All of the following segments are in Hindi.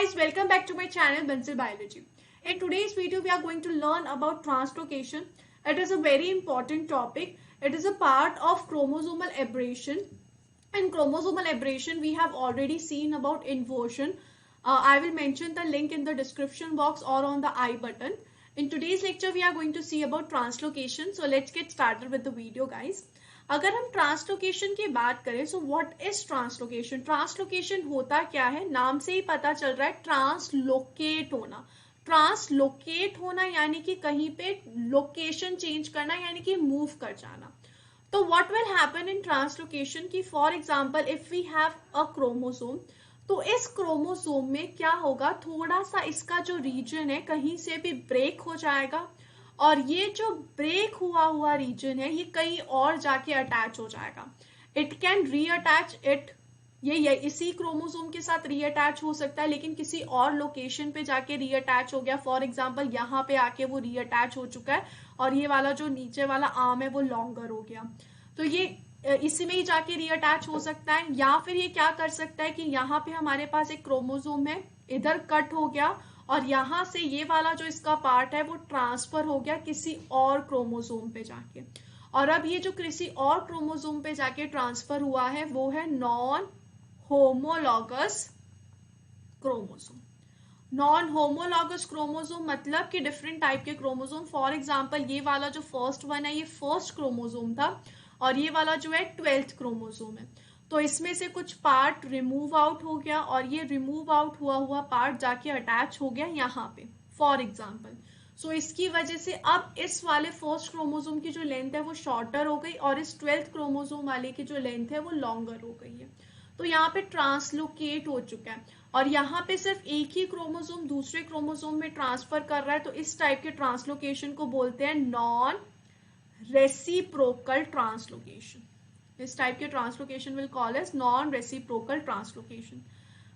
guys, welcome back to my channel Bansal Biology. In today's video we are going to learn about translocation. It is a very important topic. It is a part of chromosomal aberration. In chromosomal aberration we have already seen about inversion. I will mention the link in the description box or on the I button. In today's lecture we are going to see about translocation. So let's get started with the video guys. अगर हम ट्रांसलोकेशन की बात करें so what is translocation. Translocation होता क्या है, नाम से ही पता चल रहा है, ट्रांसलोकेट होना। ट्रांसलोकेट होना यानी कि कहीं पे लोकेशन चेंज करना, यानी कि मूव कर जाना। तो what will happen in translocation की for example if we have a chromosome, तो इस क्रोमोसोम में क्या होगा, थोड़ा सा इसका जो रीजन है कहीं से भी ब्रेक हो जाएगा और ये जो ब्रेक हुआ रीजन है ये कहीं और जाके अटैच हो जाएगा। इट कैन रीअटैच इट, ये इसी क्रोमोसोम के साथ रीअटैच हो सकता है लेकिन किसी और लोकेशन पे जाके रीअटैच हो गया। फॉर एग्जांपल यहाँ पे आके वो रीअटैच हो चुका है और ये वाला जो नीचे वाला आर्म है वो लॉन्गर हो गया, तो ये इसी में ही जाके रीअटैच हो सकता है। या फिर ये क्या कर सकता है कि यहाँ पे हमारे पास एक क्रोमोसोम है, इधर कट हो गया और यहाँ से ये वाला जो इसका पार्ट है वो ट्रांसफर हो गया किसी और क्रोमोसोम पे जाके, और अब ये जो किसी और क्रोमोसोम पे जाके ट्रांसफर हुआ है वो है non homologous chromosome. Non homologous chromosome मतलब कि डिफरेंट टाइप के क्रोमोसोम। फॉर एग्जांपल ये वाला जो फर्स्ट वन है ये फर्स्ट क्रोमोसोम था और ये वाला जो है 12th क्रोमोसोम है, तो इसमें से कुछ पार्ट रिमूव आउट हो गया और ये रिमूव आउट हुआ पार्ट जाके अटैच हो गया यहाँ पे फॉर एग्जांपल। सो इसकी वजह से अब इस वाले फर्स्ट क्रोमोसोम की जो लेंथ है वो शॉर्टर हो गई और इस 12th क्रोमोसोम वाले की जो लेंथ है वो लॉन्गर हो गई है। तो यहाँ पे ट्रांसलोकेट हो चुका है और यहाँ पे सिर्फ एक ही क्रोमोसोम दूसरे क्रोमोसोम में ट्रांसफर कर रहा है, तो इस टाइप के ट्रांसलोकेशन को बोलते हैं नॉन रेसिप्रोकल ट्रांसलोकेशन। इस टाइप के translocation will call as non reciprocal translocation.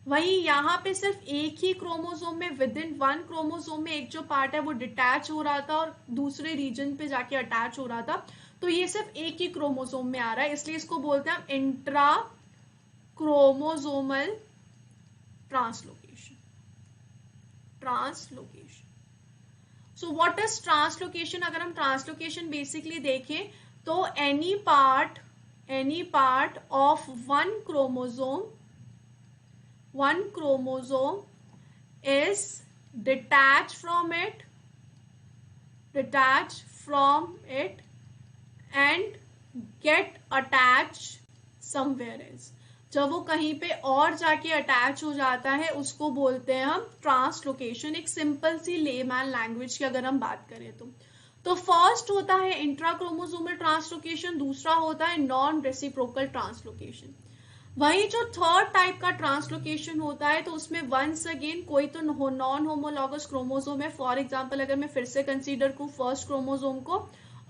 वहीं यहाँ पे सिर्फ एक ही क्रोमोसोम में विद इन वन क्रोमोसोम में एक जो पार्ट है वो डिटैच हो रहा था और दूसरे रीजन पे जाके अटैच हो रहा था, तो ये सिर्फ एक ही क्रोमोसोम में आ रहा है, इसलिए इसको बोलते हैं हम intra chromosomal translocation. So what is translocation? अगर हम ट्रांसलोकेशन बेसिकली देखें तो any part of one chromosome is detached from it and get attached somewhere else। जब वो कहीं पे और जाके अटैच हो जाता है उसको बोलते हैं हम ट्रांसलोकेशन। एक सिंपल सी लेमैन लैंग्वेज की अगर हम बात करें तो फर्स्ट होता है इंट्राक्रोमोसोमल ट्रांसलोकेशन, दूसरा होता है नॉन रेसिप्रोकल ट्रांसलोकेशन। वहीं जो थर्ड टाइप का ट्रांसलोकेशन होता है तो उसमें वंस अगेन कोई तो नॉन होमोलॉगस क्रोमोसोम है। फॉर एग्जांपल अगर मैं फिर से कंसीडर करूं फर्स्ट क्रोमोसोम को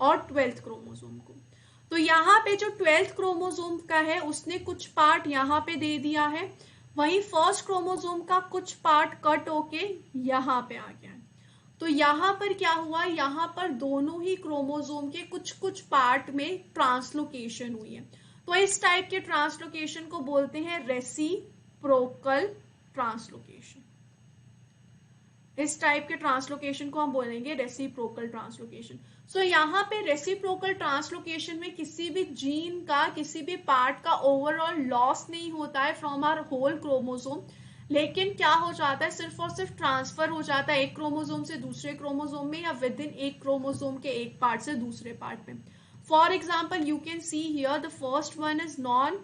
और 12th क्रोमोसोम को, तो यहाँ पे जो 12th क्रोमोसोम का है उसने कुछ पार्ट यहाँ पे दे दिया है, वहीं फर्स्ट क्रोमोसोम का कुछ पार्ट कट होके यहाँ पे आ गया है। तो यहाँ पर क्या हुआ, यहाँ पर दोनों ही क्रोमोसोम के कुछ पार्ट में ट्रांसलोकेशन हुई है, तो इस टाइप के ट्रांसलोकेशन को बोलते हैं रेसिप्रोकल ट्रांसलोकेशन। इस टाइप के ट्रांसलोकेशन को हम बोलेंगे रेसिप्रोकल ट्रांसलोकेशन। सो यहाँ पे रेसिप्रोकल ट्रांसलोकेशन में किसी भी जीन का किसी भी पार्ट का ओवरऑल लॉस नहीं होता है फ्रॉम आवर होल क्रोमोसोम, लेकिन क्या हो जाता है सिर्फ और सिर्फ ट्रांसफर हो जाता है एक क्रोमोसोम से दूसरे क्रोमोसोम में या विद इन एक क्रोमोसोम के एक पार्ट से दूसरे पार्ट में। For example you can see here the first one is non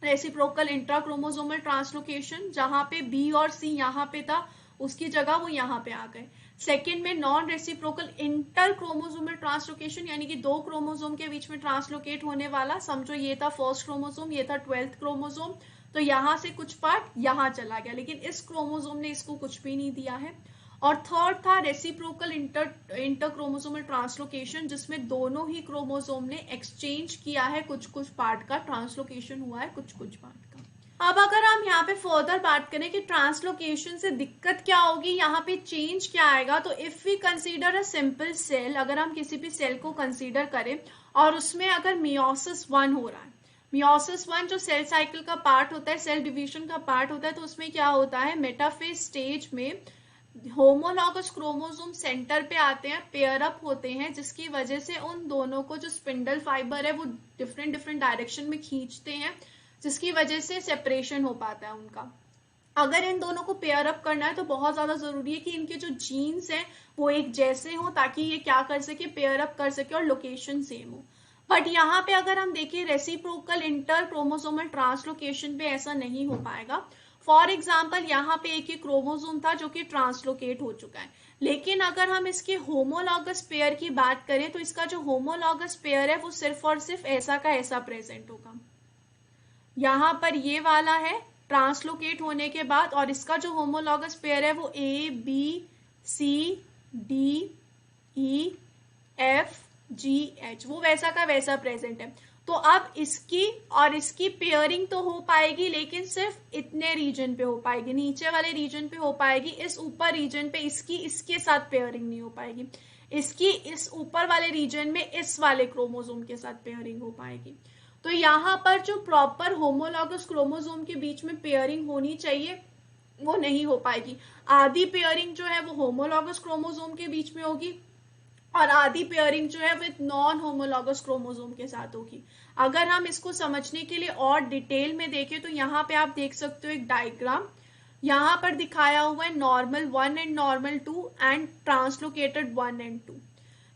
reciprocal intrachromosomal translocation, जहां पे बी और सी यहाँ पे था उसकी जगह वो यहाँ पे आ गए। सेकेंड में non reciprocal inter chromosomal translocation, यानी कि दो क्रोमोसोम के बीच में ट्रांसलोकेट होने वाला, समझो ये था फर्स्ट क्रोमोसोम ये था 12th क्रोमोसोम, तो यहाँ से कुछ पार्ट यहाँ चला गया लेकिन इस क्रोमोसोम ने इसको कुछ भी नहीं दिया है। और थर्ड था रेसिप्रोकल इंटर क्रोमोसोमल ट्रांसलोकेशन, जिसमें दोनों ही क्रोमोसोम ने एक्सचेंज किया है, कुछ पार्ट का ट्रांसलोकेशन हुआ है कुछ पार्ट का। अब अगर हम यहाँ पे फर्दर बात करें कि ट्रांसलोकेशन से दिक्कत क्या होगी, यहाँ पे चेंज क्या आएगा, तो if we consider a simple cell, अगर हम किसी भी सेल को कंसीडर करें और उसमें अगर मियोसिस 1 हो रहा है, मियोसिस 1 जो सेल साइकिल का पार्ट होता है, सेल डिवीजन का पार्ट होता है, तो उसमें क्या होता है, मेटाफेज स्टेज में होमोलॉगस क्रोमोसोम सेंटर पे आते हैं, पेयर अप होते हैं, जिसकी वजह से उन दोनों को जो स्पिंडल फाइबर है वो डिफरेंट डिफरेंट डायरेक्शन में खींचते हैं, जिसकी वजह से सेपरेशन हो पाता है उनका। अगर इन दोनों को पेयर अप करना है तो बहुत ज्यादा जरूरी है कि इनके जो जीन्स हैं वो एक जैसे हो, ताकि ये क्या कर सके, पेयर अप कर सके और लोकेशन सेम हो। बट यहाँ पे अगर हम देखें रेसिप्रोकल इंटर क्रोमोसोमल ट्रांसलोकेशन पे ऐसा नहीं हो पाएगा। फॉर एग्जाम्पल यहाँ पे एक ही क्रोमोसोम था जो कि ट्रांसलोकेट हो चुका है, लेकिन अगर हम इसके होमोलॉगस पेयर की बात करें तो इसका जो होमोलॉगस पेयर है वो सिर्फ और सिर्फ ऐसा का ऐसा प्रेजेंट होगा। यहाँ पर ये वाला है ट्रांसलोकेट होने के बाद, और इसका जो होमोलॉगस पेयर है वो ABCDEFGH वो वैसा का वैसा प्रेजेंट है। तो अब इसकी और इसकी पेयरिंग तो हो पाएगी, लेकिन सिर्फ इतने रीजन पे हो पाएगी, नीचे वाले रीजन पे हो पाएगी, इस ऊपर रीजन पे इसकी इसके साथ पेयरिंग नहीं हो पाएगी, इसकी इस ऊपर वाले रीजन में इस वाले क्रोमोसोम के साथ पेयरिंग हो पाएगी। तो यहाँ पर जो प्रॉपर होमोलॉगस क्रोमोसोम के बीच में पेयरिंग होनी चाहिए वो नहीं हो पाएगी। आधी पेयरिंग जो है वो होमोलॉगस क्रोमोसोम के बीच में होगी और आधी पेयरिंग जो है विद नॉन होमोलॉगस क्रोमोसोम के साथ होगी। अगर हम इसको समझने के लिए और डिटेल में देखें तो यहाँ पे आप देख सकते हो एक डायग्राम, यहाँ पर दिखाया हुआ है normal 1 and normal 2 and translocated 1 and 2,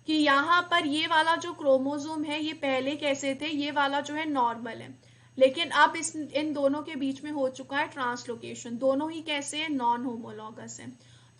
कि यहाँ पर ये वाला जो क्रोमोसोम है ये पहले कैसे थे, ये वाला जो है नॉर्मल है, लेकिन अब इन दोनों के बीच में हो चुका है ट्रांसलोकेशन। दोनों ही कैसे है, नॉन होमोलॉगस है।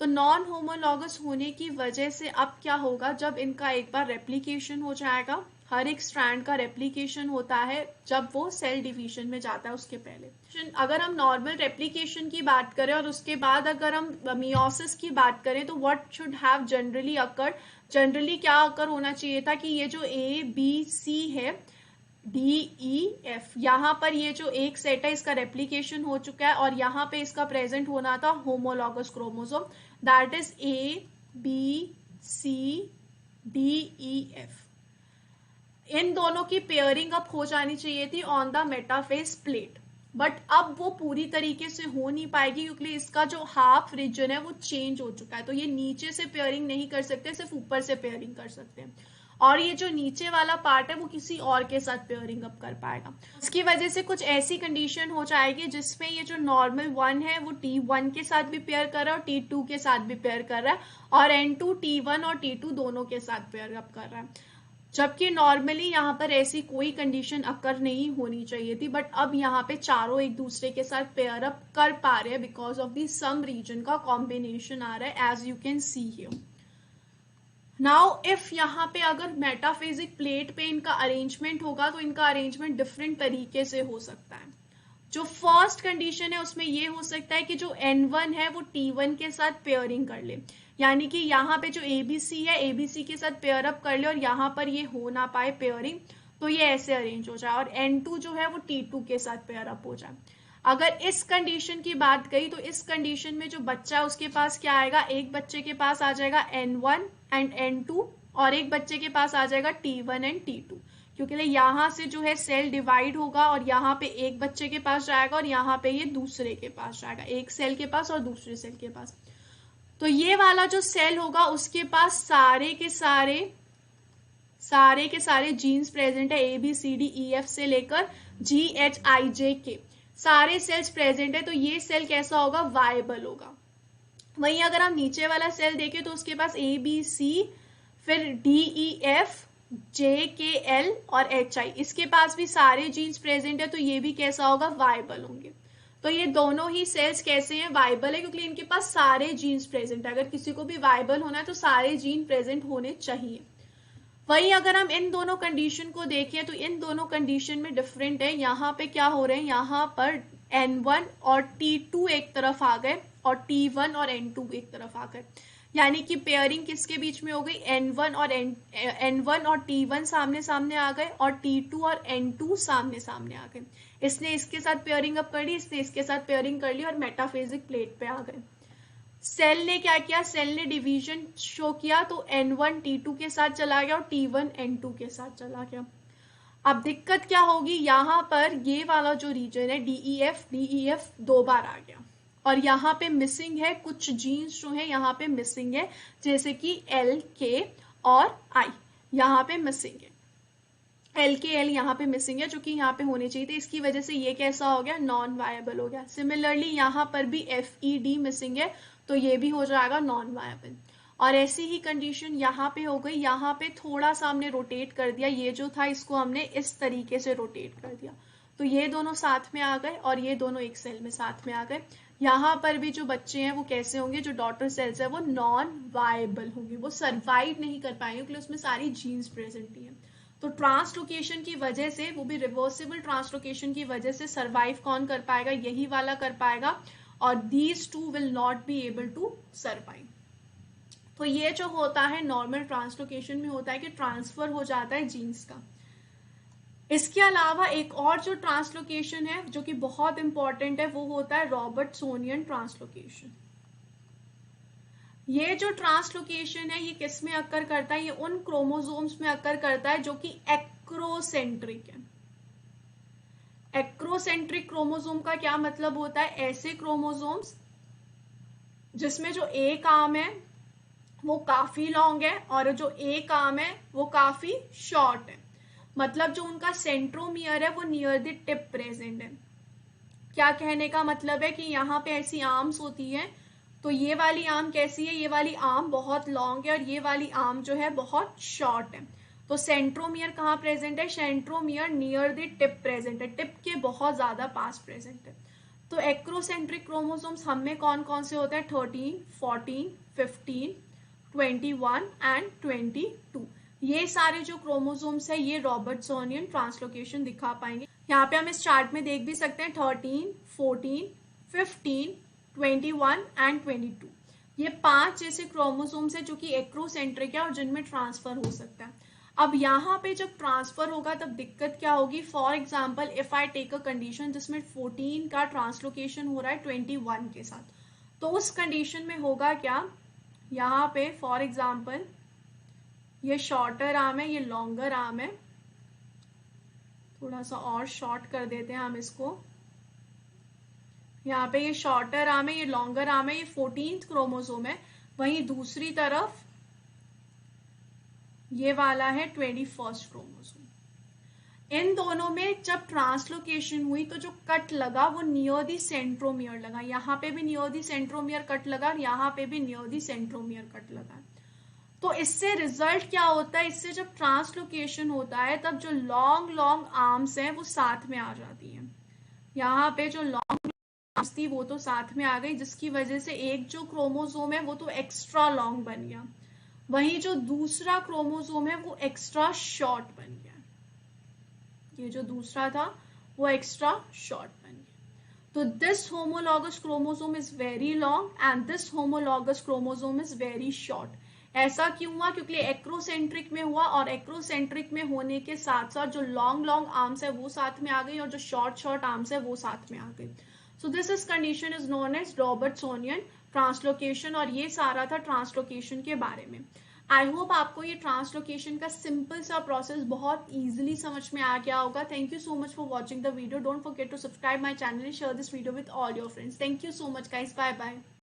तो नॉन होमोलॉगस होने की वजह से अब क्या होगा, जब इनका एक बार रेप्लिकेशन हो जाएगा, हर एक स्ट्रैंड का रेप्लिकेशन होता है जब वो सेल डिवीजन में जाता है, उसके पहले अगर हम नॉर्मल रेप्लिकेशन की बात करें और उसके बाद अगर हम मियोसिस की बात करें तो what should have generally occur, generally क्या अकर होना चाहिए था कि ये जो ABC है DEF, यहाँ पर ये जो एक सेट है इसका रेप्लिकेशन हो चुका है और यहाँ पे इसका प्रेजेंट होना था homologous chromosome, that is ABCDEF। इन दोनों की पेयरिंग अप हो जानी चाहिए थी on the metaphase plate, but अब वो पूरी तरीके से हो नहीं पाएगी क्योंकि इसका जो हाफ रीजन है वो चेंज हो चुका है। तो ये नीचे से पेयरिंग नहीं कर सकते, सिर्फ ऊपर से पेयरिंग कर सकते हैं, और ये जो नीचे वाला पार्ट है वो किसी और के साथ पेयरिंग अप कर पाएगा। इसकी वजह से कुछ ऐसी कंडीशन हो जाएगी जिसमें ये जो नॉर्मल 1 है वो T1 के साथ भी पेयर कर रहा है और T2 के साथ भी पेयर कर रहा है, और N2 T1 और T2 दोनों के साथ पेयर अप कर रहा है, जबकि नॉर्मली यहाँ पर ऐसी कोई कंडीशन अकर नहीं होनी चाहिए थी। बट अब यहाँ पे चारों एक दूसरे के साथ पेयर अप कर पा रहे हैं because of the some reason का कॉम्बिनेशन आ रहा है, as you can see here. Now if यहाँ पे अगर मेटाफेजिक प्लेट पे इनका अरेंजमेंट होगा तो इनका अरेंजमेंट डिफरेंट तरीके से हो सकता है। जो फर्स्ट कंडीशन है उसमें ये हो सकता है कि जो N1 है वो T1 के साथ पेयरिंग कर ले, यानी कि यहाँ पे जो ABC है ABC के साथ पेयर अप कर ले और यहाँ पर ये हो ना पाए पेयरिंग, तो ये ऐसे अरेंज हो जाए, और N2 जो है वो T2 के साथ पेयर अप हो जाए। अगर इस कंडीशन की बात कही तो इस कंडीशन में जो बच्चा है उसके पास क्या आएगा, एक बच्चे के पास आ जाएगा N1 एंड N2 और एक बच्चे के पास आ जाएगा T1 एंड T2, क्योंकि यहाँ से जो है सेल डिवाइड होगा और यहाँ पे एक बच्चे के पास जाएगा और यहाँ पे ये दूसरे के पास जाएगा, एक सेल के पास और दूसरे सेल के पास। तो ये वाला जो सेल होगा उसके पास सारे के सारे जीन्स प्रेजेंट है, ABCDEF से लेकर GHIJK सारे सेल्स प्रेजेंट है, तो ये सेल कैसा होगा, वायबल होगा। वहीं अगर हम नीचे वाला सेल देखें तो उसके पास ABC फिर DEF JKL और HI, इसके पास भी सारे जीन्स प्रेजेंट है, तो ये भी कैसा होगा, वायबल होंगे। तो ये दोनों ही सेल्स कैसे हैं, वायबल है, क्योंकि इनके पास सारे जीन्स प्रेजेंट है। अगर किसी को भी वायबल होना है तो सारे जीन प्रेजेंट होने चाहिए। वहीं अगर हम इन दोनों कंडीशन को देखें तो इन दोनों कंडीशन में डिफरेंट है। यहाँ पे क्या हो रहे हैं, यहाँ पर N1 और T2 एक तरफ आ गए और T1 और N2 एक तरफ आ गए, यानी कि पेयरिंग किसके बीच में हो गई, N1 और T1 सामने सामने आ गए और T2 और N2 सामने सामने आ गए। इसने इसके साथ पेयरिंग अप कर ली, इसने इसके साथ पेयरिंग कर ली और मेटाफेजिक प्लेट पे आ गए। सेल ने क्या किया, सेल ने डिवीजन शो किया, तो N1 T2 के साथ चला गया और T1 N2 के साथ चला गया। अब दिक्कत क्या होगी, यहाँ पर ये वाला जो रीजन है DEF 2 बार आ गया और यहाँ पे मिसिंग है, कुछ जीन्स जो है यहाँ पे मिसिंग है, जैसे कि LK और I यहाँ पे मिसिंग है, LKL यहाँ पे मिसिंग है जो कि यहाँ पे होने चाहिए थे, इसकी वजह से ये कैसा हो गया, नॉन वायबल हो गया। सिमिलरली यहाँ पर भी FED मिसिंग है तो ये भी हो जाएगा नॉन वायबल। और ऐसी ही कंडीशन यहाँ पे हो गई, यहाँ पे थोड़ा सा हमने रोटेट कर दिया, ये जो था इसको हमने इस तरीके से रोटेट कर दिया तो ये दोनों साथ में आ गए और ये दोनों एक सेल में साथ में आ गए। यहाँ पर भी जो बच्चे हैं वो कैसे होंगे, जो डॉटर सेल्स है वो नॉन वायबल होंगे, वो सर्वाइव नहीं कर पाएंगे क्योंकि उसमें सारी जीन्स प्रेजेंट नहीं है। तो ट्रांसलोकेशन की वजह से, वो भी रिवर्सिबल ट्रांसलोकेशन की वजह से सर्वाइव कौन कर पाएगा, यही वाला कर पाएगा और these two will not be able to survive. तो ये जो होता है नॉर्मल ट्रांसलोकेशन में होता है कि ट्रांसफर हो जाता है जीन्स का। इसके अलावा एक और जो ट्रांसलोकेशन है जो कि बहुत इंपॉर्टेंट है वो होता है रॉबर्टसोनियन ट्रांसलोकेशन। ये जो ट्रांसलोकेशन है ये किस में अक्कर करता है, ये उन क्रोमोसोम्स में अक्कर करता है जो कि एक्रोसेंट्रिक है। एक्रोसेंट्रिक क्रोमोसोम का क्या मतलब होता है, ऐसे क्रोमोसोम्स जिसमें जो एक आर्म है वो काफी लॉन्ग है और जो एक आर्म है वो काफी शॉर्ट है, मतलब जो उनका सेंट्रोमियर है वो नियर द टिप प्रेजेंट है। क्या कहने का मतलब है कि यहाँ पे ऐसी आर्म्स होती है तो ये वाली आर्म कैसी है, ये वाली आर्म बहुत लॉन्ग है और ये वाली आर्म जो है बहुत शॉर्ट है। तो सेंट्रोमियर कहाँ प्रेजेंट है, centromere near the tip present है, टिप के बहुत ज्यादा पास प्रेजेंट है। तो एक्रोसेंट्रिक क्रोमोसोम्स हम में कौन कौन से होते हैं, 13, 14, 15, 21 एंड 22। ये सारे जो क्रोमोसोम्स है ये रॉबर्टसोनियन ट्रांसलोकेशन दिखा पाएंगे। यहाँ पे हम इस चार्ट में देख भी सकते हैं 13, 14, 15, 21 एंड 22, ये 5 जैसे क्रोमोसोम्स है जो कि एक्रोसेंट्रिक है और जिनमें ट्रांसफर हो सकता है। अब यहाँ पे जब ट्रांसफर होगा तब दिक्कत क्या होगी, for example if I take a condition जिसमें 14 का ट्रांसलोकेशन हो रहा है 21 के साथ, तो उस कंडीशन में होगा क्या, यहाँ पे फॉर एग्जाम्पल ये शॉर्टर आर्म है, ये लॉन्गर आर्म है, थोड़ा सा और शॉर्ट कर देते हैं हम इसको, यहाँ पे ये शॉर्टर आर्म है, ये लॉन्गर आर्म है, ये 14th क्रोमोसोम है, वहीं दूसरी तरफ ये वाला है 21st क्रोमोसोम। इन दोनों में जब ट्रांसलोकेशन हुई तो जो कट लगा वो नियर दी सेंट्रोमियर लगा, यहाँ पे भी नियर दी सेंट्रोमियर कट लगा और यहाँ पे भी नियर दी सेंट्रोमियर कट लगा। तो इससे रिजल्ट क्या होता है, इससे जब ट्रांसलोकेशन होता है तब जो लॉन्ग लॉन्ग आर्म्स हैं वो साथ में आ जाती हैं, यहाँ पे जो लॉन्ग आर्म्स थी वो तो साथ में आ गई, जिसकी वजह से एक जो क्रोमोसोम है वो तो एक्स्ट्रा लॉन्ग बन गया, वहीं जो दूसरा क्रोमोसोम है वो एक्स्ट्रा शॉर्ट बन गया, ये जो दूसरा था वो एक्स्ट्रा शॉर्ट बन गया। तो this homologous chromosome is very long and this homologous chromosome is very short. ऐसा क्यों हुआ, क्योंकि एक्रोसेंट्रिक में हुआ और एक्रोसेंट्रिक में होने के साथ साथ जो लॉन्ग लॉन्ग आर्म्स है वो साथ में आ गई और जो शॉर्ट शॉर्ट आर्म्स है वो साथ में आ गई। So this is condition is known as Robertsonian translocation और ये सारा था ट्रांसलोकेशन के बारे में। आई होप आपको ये ट्रांसलोकेशन का सिंपल सा प्रोसेस बहुत इजीली समझ में आ गया होगा। Thank you so much for watching the video, don't forget to subscribe my channel and share this video with all your friends. Thank you so much guys, bye bye.